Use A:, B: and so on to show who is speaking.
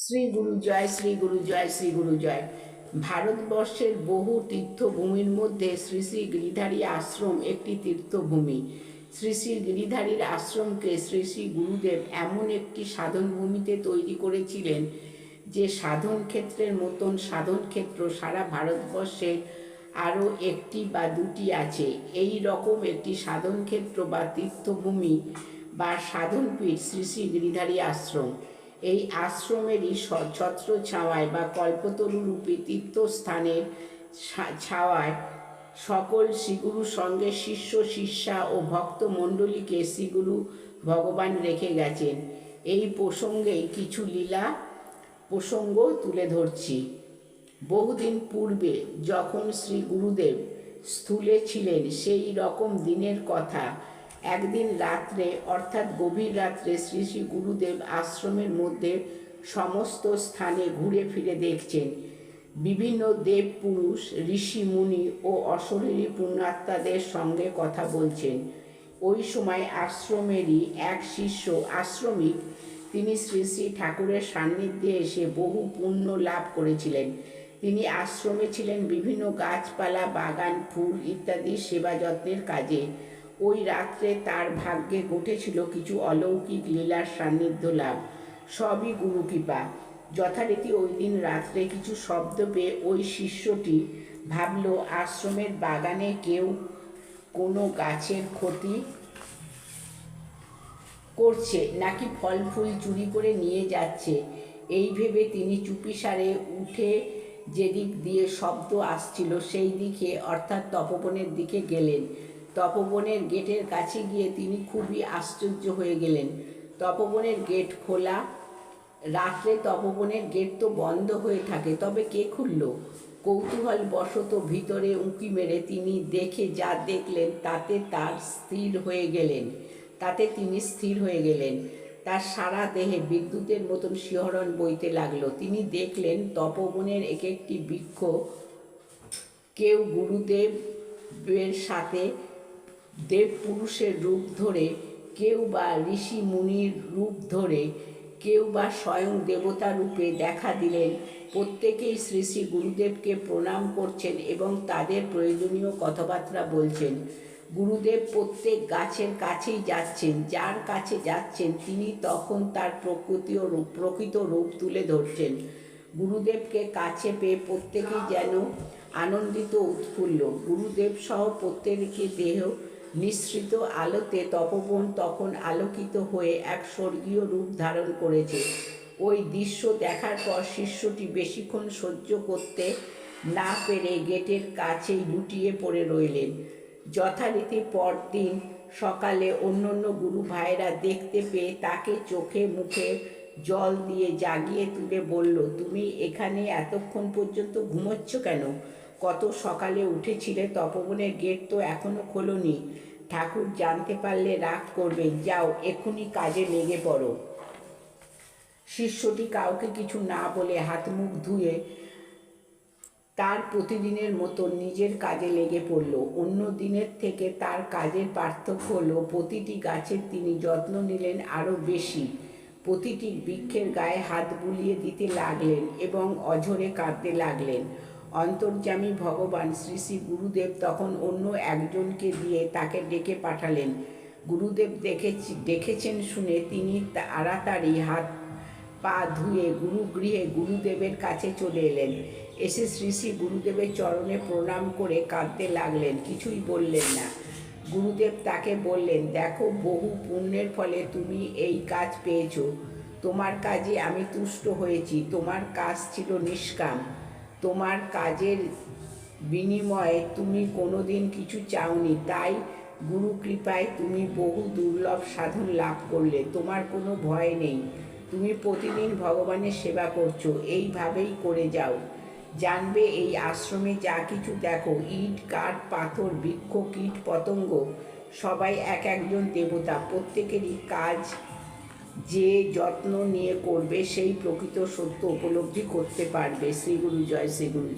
A: শ্রী গুরু জয়, শ্রী গুরু জয়, শ্রী গুরু জয়। ভারতবর্ষের বহু তীর্থভূমির মধ্যে শ্রী শ্রী গিরিধারী আশ্রম একটি তীর্থভূমি। শ্রী শ্রী গিরিধারীর আশ্রমকে শ্রী শ্রী গুরুদেব এমন একটি সাধন ভূমিতে তৈরি করেছিলেন যে সাধন ক্ষেত্রের মতন সাধন ক্ষেত্র সারা ভারতবর্ষে আরও একটি বা দুটি আছে। এই রকম একটি সাধন ক্ষেত্র বা তীর্থভূমি বা সাধনপীঠ শ্রী শ্রী গিরিধারী আশ্রম। এই আশ্রমেরই ছত্র ছাওয়ায় বা কল্পতরুরূপী তীর্থস্থানের ছাওয়ায় সকল শ্রীগুরুর সঙ্গে শিষ্য শিষ্যা ও ভক্ত মণ্ডলীকে শ্রীগুরু ভগবান রেখে গেছেন। এই প্রসঙ্গেই কিছু লীলা প্রসঙ্গ তুলে ধরছি। বহুদিন পূর্বে যখন শ্রী গুরুদেব স্থূলে ছিলেন সেই রকম দিনের কথা। একদিন রাত্রে অর্থাৎ গভীর রাত্রে শ্রী শ্রী গুরুদেব আশ্রমের মধ্যে সমস্ত স্থানে ঘুরে ফিরে দেখছেন। বিভিন্ন দেব পুরুষ, ঋষি মুনি ও অশরীরী পুণ্যাত্মাদের সঙ্গে কথা বলছেন। ওই সময় আশ্রমেরই এক শিষ্য আশ্রমিক, তিনি শ্রী শ্রী ঠাকুরের সান্নিধ্যে এসে বহু পুণ্য লাভ করেছিলেন। তিনি আশ্রমে ছিলেন বিভিন্ন গাছপালা, বাগান, ফুল ইত্যাদি সেবা যত্নের কাজে। ওই রাত্রে তার ভাগ্যে ঘটেছিল কিছু অলৌকিক লীলার সান্নিধ্য লাভ, সবই গুরুকৃপা। যথারীতি ওই দিন রাত্রে কিছু শব্দ পেয়ে ওই শিষ্যটি ভাবল আশ্রমের বাগানে কেউ কোনো গাছের ক্ষতি করছে নাকি ফল ফুল চুরি করে নিয়ে যাচ্ছে। এই ভেবে তিনি চুপিসারে উঠে যেদিক দিয়ে শব্দ আসছিল সেই দিকে অর্থাৎ তপবনের দিকে গেলেন। তপবনের গেটের কাছে গিয়ে তিনি খুবই আশ্চর্য হয়ে গেলেন। তপবনের গেট খোলা। রাত্রে তপবনের গেট তো বন্ধ হয়ে থাকে, তবে কে খুলল? কৌতূহল বশত ভিতরে উঁকি মেরে তিনি দেখে যা দেখলেন তাতে তিনি স্থির হয়ে গেলেন। তার সারা দেহে বিদ্যুতের মতন শিহরণ বইতে লাগলো। তিনি দেখলেন তপবনের এক একটি বৃক্ষ কেউ গুরুদেবের সাথে দেব পুরুষের রূপ ধরে, কেউ বা ঋষি মুনির রূপ ধরে, কেউ বা স্বয়ং দেবতা রূপে দেখা দিলেন। প্রত্যেকেই শ্রী শ্রী গুরুদেবকে প্রণাম করছেন এবং তাদের প্রয়োজনীয় কথাবার্তা বলছেন। গুরুদেব প্রত্যেক গাছের কাছেই যাচ্ছেন। যার কাছে যাচ্ছেন তিনি তখন তার প্রকৃত রূপ তুলে ধরছেন। গুরুদেবকে কাছে পেয়ে প্রত্যেকেই যেন আনন্দিত, উৎফুল্ল। গুরুদেব সহ প্রত্যেকের দেহ নিঃসৃত আলোতে তপবন তখন আলোকিত হয়ে এক স্বর্গীয় রূপ ধারণ করেছে। ওই দৃশ্য দেখার পর শিষ্যটি বেশিক্ষণ সহ্য করতে না পেরে গেটের কাছেই লুটিয়ে পড়ে রইলেন। যথারীতি পরদিন সকালে অন্য গুরু ভাইরা দেখতে পেয়ে তাকে চোখে মুখে জল দিয়ে জাগিয়ে তুলে বলল, তুমি এখানে এতক্ষণ পর্যন্ত ঘুমোচ্ছ কেন? কত সকালে উঠেছিলে, তপবনের গেট তো এখনো খোলনি। ঠাকুর জানতে পারলে রাগ করবেন, যাও এক্ষুনি কাজে লেগে পড়ো। শিষ্যটি কাউকে কিছু না বলে হাত মুখ ধুয়ে তার প্রতিদিনের মতো নিজের কাজে লেগে পড়ল। অন্য দিনের থেকে তার কাজের পার্থক্য হলো প্রতিটি গাছের তিনি যত্ন নিলেন আরও বেশি। প্রতিটি বৃক্ষের গায়ে হাত বুলিয়ে দিতে লাগলেন এবং অঝরে কাঁদতে লাগলেন। অন্তর্যামী ভগবান শ্রী শ্রী গুরুদেব তখন অন্য একজনকে দিয়ে তাকে ডেকে পাঠালেন। গুরুদেব দেখেছেন শুনে তিনি তাড়াতাড়ি হাত পা ধুয়ে গুরুগৃহে গুরুদেবের কাছে চলে এলেন। এসে শ্রী শ্রী গুরুদেবের চরণে প্রণাম করে কাঁদতে লাগলেন। কিছুই বললেন না। গুরুদেব তাকে বললেন, দেখো, বহু পুণ্যের ফলে তুমি এই কাজ পেয়েছ। তোমার কাজে আমি তুষ্ট হয়েছি। তোমার কাজ ছিল নিষ্কাম। তোমার কাজের বিনিময়ে তুমি কোনোদিন কিছু চাওনি, তাই গুরু কৃপায় তুমি বহু দুর্লভ সাধন লাভ করলে। তোমার কোনো ভয় নেই। তুমি প্রতিদিন ভগবানের সেবা করছো, এইভাবেই করে যাও। জানবে এই আশ্রমে যা কিছু দেখো, ইট কাঠ পাথর বৃক্ষ কীট পতঙ্গ, সবাই এক একজন দেবতা। প্রত্যেকেরই কাজ যে যত্ন নিয়ে করবে সেই প্রকৃত সত্য উপলব্ধি করতে পারবে। শ্রীগুরু জয়, শ্রীগুরু জয়।